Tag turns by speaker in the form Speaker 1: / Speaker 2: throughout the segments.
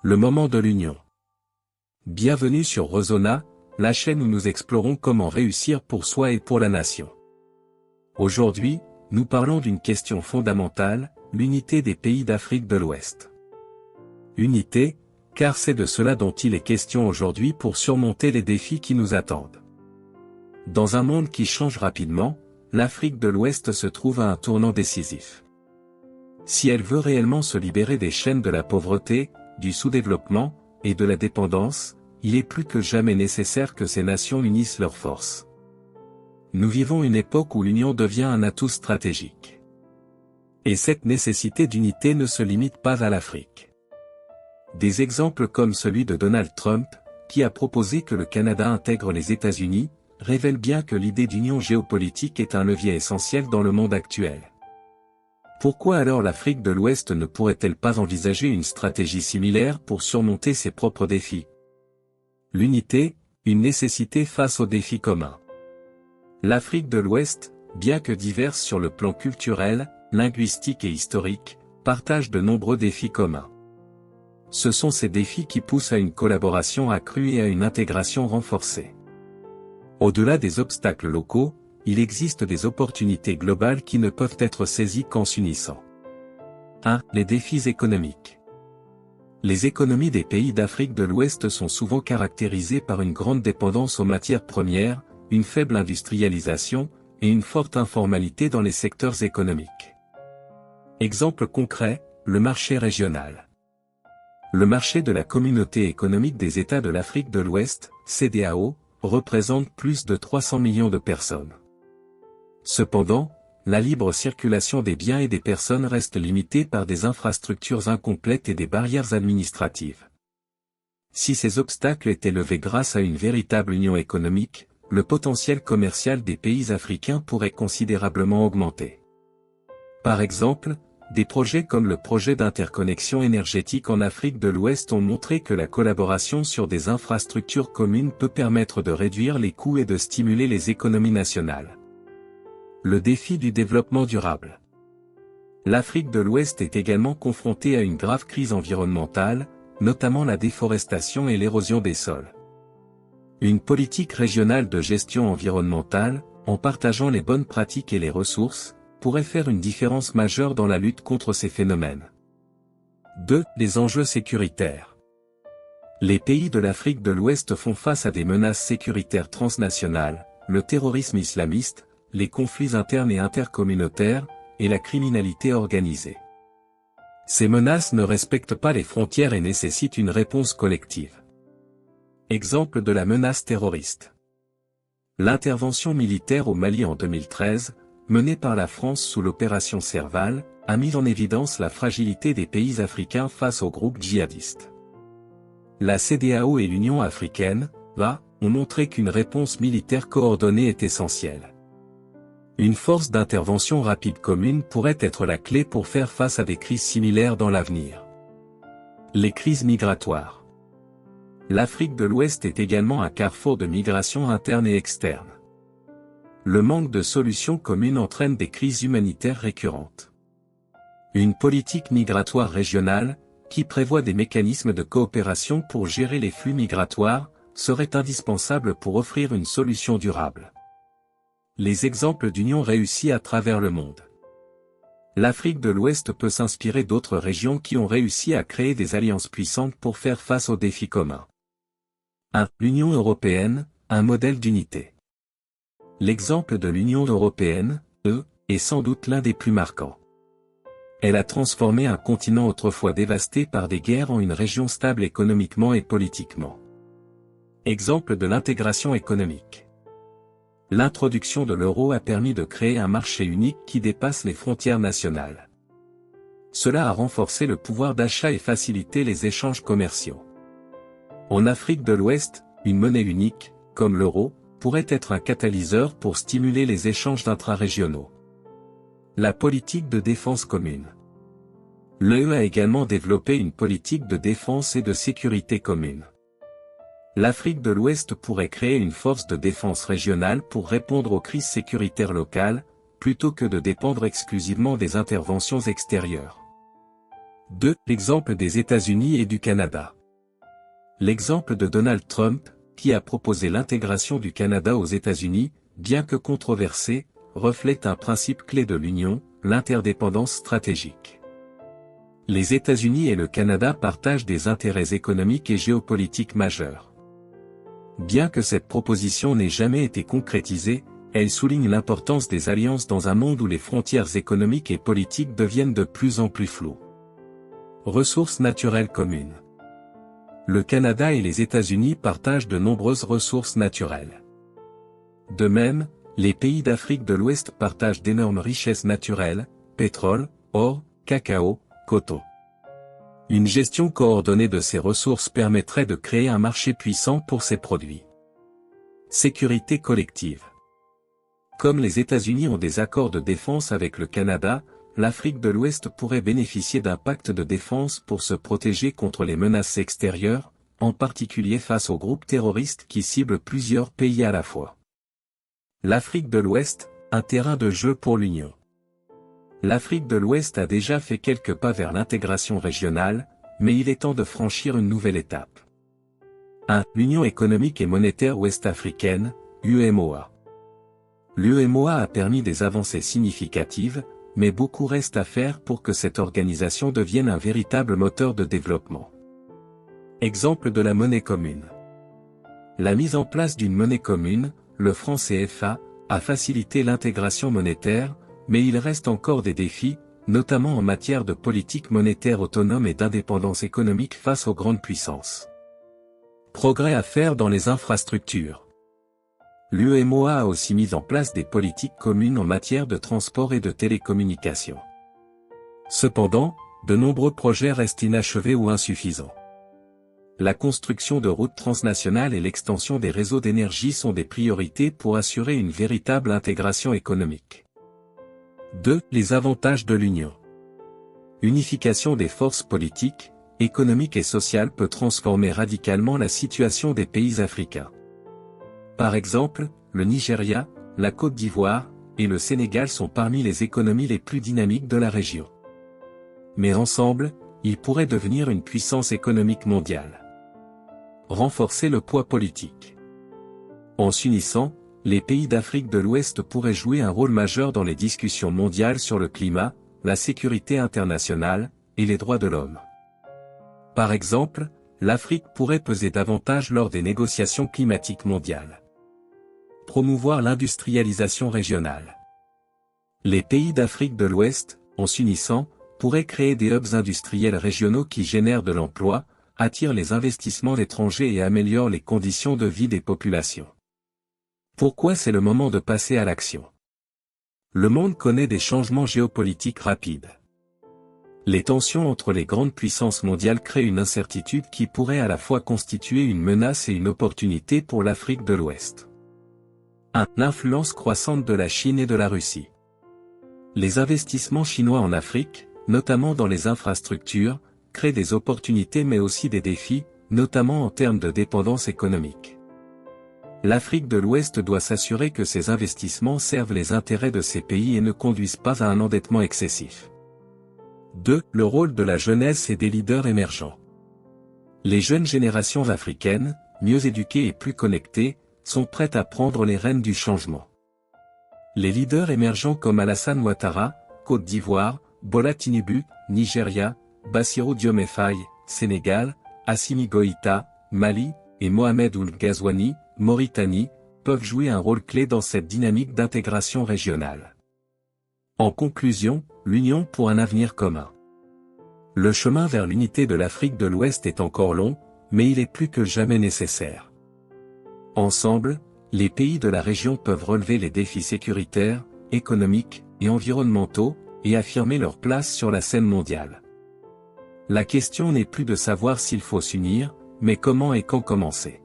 Speaker 1: Le moment de l'union. Bienvenue sur Rezona, la chaîne où nous explorons comment réussir pour soi et pour la nation. Aujourd'hui, nous parlons d'une question fondamentale, l'unité des pays d'Afrique de l'Ouest. Unité, car c'est de cela dont il est question aujourd'hui pour surmonter les défis qui nous attendent. Dans un monde qui change rapidement, l'Afrique de l'Ouest se trouve à un tournant décisif. Si elle veut réellement se libérer des chaînes de la pauvreté, du sous-développement, et de la dépendance, il est plus que jamais nécessaire que ces nations unissent leurs forces. Nous vivons une époque où l'union devient un atout stratégique. Et cette nécessité d'unité ne se limite pas à l'Afrique. Des exemples comme celui de Donald Trump, qui a proposé que le Canada intègre les États-Unis, révèlent bien que l'idée d'union géopolitique est un levier essentiel dans le monde actuel. Pourquoi alors l'Afrique de l'Ouest ne pourrait-elle pas envisager une stratégie similaire pour surmonter ses propres défis? L'unité, une nécessité face aux défis communs. L'Afrique de l'Ouest, bien que diverse sur le plan culturel, linguistique et historique, partage de nombreux défis communs. Ce sont ces défis qui poussent à une collaboration accrue et à une intégration renforcée. Au-delà des obstacles locaux, il existe des opportunités globales qui ne peuvent être saisies qu'en s'unissant. 1. Les défis économiques. Les économies des pays d'Afrique de l'Ouest sont souvent caractérisées par une grande dépendance aux matières premières, une faible industrialisation, et une forte informalité dans les secteurs économiques. Exemple concret, le marché régional. Le marché de la Communauté économique des États de l'Afrique de l'Ouest, CEDEAO, représente plus de 300 millions de personnes. Cependant, la libre circulation des biens et des personnes reste limitée par des infrastructures incomplètes et des barrières administratives. Si ces obstacles étaient levés grâce à une véritable union économique, le potentiel commercial des pays africains pourrait considérablement augmenter. Par exemple, des projets comme le projet d'interconnexion énergétique en Afrique de l'Ouest ont montré que la collaboration sur des infrastructures communes peut permettre de réduire les coûts et de stimuler les économies nationales. Le défi du développement durable. L'Afrique de l'Ouest est également confrontée à une grave crise environnementale, notamment la déforestation et l'érosion des sols. Une politique régionale de gestion environnementale, en partageant les bonnes pratiques et les ressources, pourrait faire une différence majeure dans la lutte contre ces phénomènes. 2. Les enjeux sécuritaires. Les pays de l'Afrique de l'Ouest font face à des menaces sécuritaires transnationales, le terrorisme islamiste, les conflits internes et intercommunautaires, et la criminalité organisée. Ces menaces ne respectent pas les frontières et nécessitent une réponse collective. Exemple de la menace terroriste. L'intervention militaire au Mali en 2013, menée par la France sous l'opération Serval, a mis en évidence la fragilité des pays africains face aux groupes djihadistes. La CEDEAO et l'Union africaine, ont montré qu'une réponse militaire coordonnée est essentielle. Une force d'intervention rapide commune pourrait être la clé pour faire face à des crises similaires dans l'avenir. Les crises migratoires. L'Afrique de l'Ouest est également un carrefour de migration interne et externe. Le manque de solutions communes entraîne des crises humanitaires récurrentes. Une politique migratoire régionale, qui prévoit des mécanismes de coopération pour gérer les flux migratoires, serait indispensable pour offrir une solution durable. Les exemples d'union réussis à travers le monde. L'Afrique de l'Ouest peut s'inspirer d'autres régions qui ont réussi à créer des alliances puissantes pour faire face aux défis communs. 1. L'Union européenne, un modèle d'unité. L'exemple de l'Union européenne, est sans doute l'un des plus marquants. Elle a transformé un continent autrefois dévasté par des guerres en une région stable économiquement et politiquement. Exemple de l'intégration économique. L'introduction de l'euro a permis de créer un marché unique qui dépasse les frontières nationales. Cela a renforcé le pouvoir d'achat et facilité les échanges commerciaux. En Afrique de l'Ouest, une monnaie unique, comme l'euro, pourrait être un catalyseur pour stimuler les échanges intra-régionaux. La politique de défense commune. L'UE a également développé une politique de défense et de sécurité commune. L'Afrique de l'Ouest pourrait créer une force de défense régionale pour répondre aux crises sécuritaires locales, plutôt que de dépendre exclusivement des interventions extérieures. 2. L'exemple des États-Unis et du Canada. L'exemple de Donald Trump, qui a proposé l'intégration du Canada aux États-Unis, bien que controversé, reflète un principe clé de l'Union, l'interdépendance stratégique. Les États-Unis et le Canada partagent des intérêts économiques et géopolitiques majeurs. Bien que cette proposition n'ait jamais été concrétisée, elle souligne l'importance des alliances dans un monde où les frontières économiques et politiques deviennent de plus en plus floues. Ressources naturelles communes. Le Canada et les États-Unis partagent de nombreuses ressources naturelles. De même, les pays d'Afrique de l'Ouest partagent d'énormes richesses naturelles, pétrole, or, cacao, coton. Une gestion coordonnée de ces ressources permettrait de créer un marché puissant pour ces produits. Sécurité collective. Comme les États-Unis ont des accords de défense avec le Canada, l'Afrique de l'Ouest pourrait bénéficier d'un pacte de défense pour se protéger contre les menaces extérieures, en particulier face aux groupes terroristes qui ciblent plusieurs pays à la fois. L'Afrique de l'Ouest, un terrain de jeu pour l'Union. L'Afrique de l'Ouest a déjà fait quelques pas vers l'intégration régionale, mais il est temps de franchir une nouvelle étape. 1. L'Union économique et monétaire ouest-africaine, UEMOA. L'UEMOA a permis des avancées significatives, mais beaucoup reste à faire pour que cette organisation devienne un véritable moteur de développement. Exemple de la monnaie commune. La mise en place d'une monnaie commune, le franc CFA, a facilité l'intégration monétaire, mais il reste encore des défis, notamment en matière de politique monétaire autonome et d'indépendance économique face aux grandes puissances. Progrès à faire dans les infrastructures. L'UEMOA a aussi mis en place des politiques communes en matière de transport et de télécommunications. Cependant, de nombreux projets restent inachevés ou insuffisants. La construction de routes transnationales et l'extension des réseaux d'énergie sont des priorités pour assurer une véritable intégration économique. 2. Les avantages de l'Union. Unification des forces politiques, économiques et sociales peut transformer radicalement la situation des pays africains. Par exemple, le Nigeria, la Côte d'Ivoire, et le Sénégal sont parmi les économies les plus dynamiques de la région. Mais ensemble, ils pourraient devenir une puissance économique mondiale. Renforcer le poids politique. En s'unissant, les pays d'Afrique de l'Ouest pourraient jouer un rôle majeur dans les discussions mondiales sur le climat, la sécurité internationale, et les droits de l'homme. Par exemple, l'Afrique pourrait peser davantage lors des négociations climatiques mondiales. Promouvoir l'industrialisation régionale. Les pays d'Afrique de l'Ouest, en s'unissant, pourraient créer des hubs industriels régionaux qui génèrent de l'emploi, attirent les investissements étrangers et améliorent les conditions de vie des populations. Pourquoi c'est le moment de passer à l'action? Le monde connaît des changements géopolitiques rapides. Les tensions entre les grandes puissances mondiales créent une incertitude qui pourrait à la fois constituer une menace et une opportunité pour l'Afrique de l'Ouest. 1. L'influence croissante de la Chine et de la Russie. Les investissements chinois en Afrique, notamment dans les infrastructures, créent des opportunités mais aussi des défis, notamment en termes de dépendance économique. L'Afrique de l'Ouest doit s'assurer que ces investissements servent les intérêts de ces pays et ne conduisent pas à un endettement excessif. 2. Le rôle de la jeunesse et des leaders émergents. Les jeunes générations africaines, mieux éduquées et plus connectées, sont prêtes à prendre les rênes du changement. Les leaders émergents comme Alassane Ouattara, Côte d'Ivoire, Bola Tinubu, Nigeria, Bassirou Diomaye Faye, Sénégal, Assimi Goïta, Mali, et Mohamed Ould Ghazouani, Mauritanie, peuvent jouer un rôle clé dans cette dynamique d'intégration régionale. En conclusion, l'Union pour un avenir commun. Le chemin vers l'unité de l'Afrique de l'Ouest est encore long, mais il est plus que jamais nécessaire. Ensemble, les pays de la région peuvent relever les défis sécuritaires, économiques et environnementaux, et affirmer leur place sur la scène mondiale. La question n'est plus de savoir s'il faut s'unir, mais comment et quand commencer.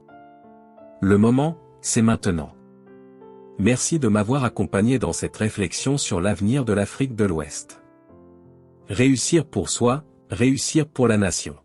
Speaker 1: Le moment, c'est maintenant. Merci de m'avoir accompagné dans cette réflexion sur l'avenir de l'Afrique de l'Ouest. Réussir pour soi, réussir pour la nation.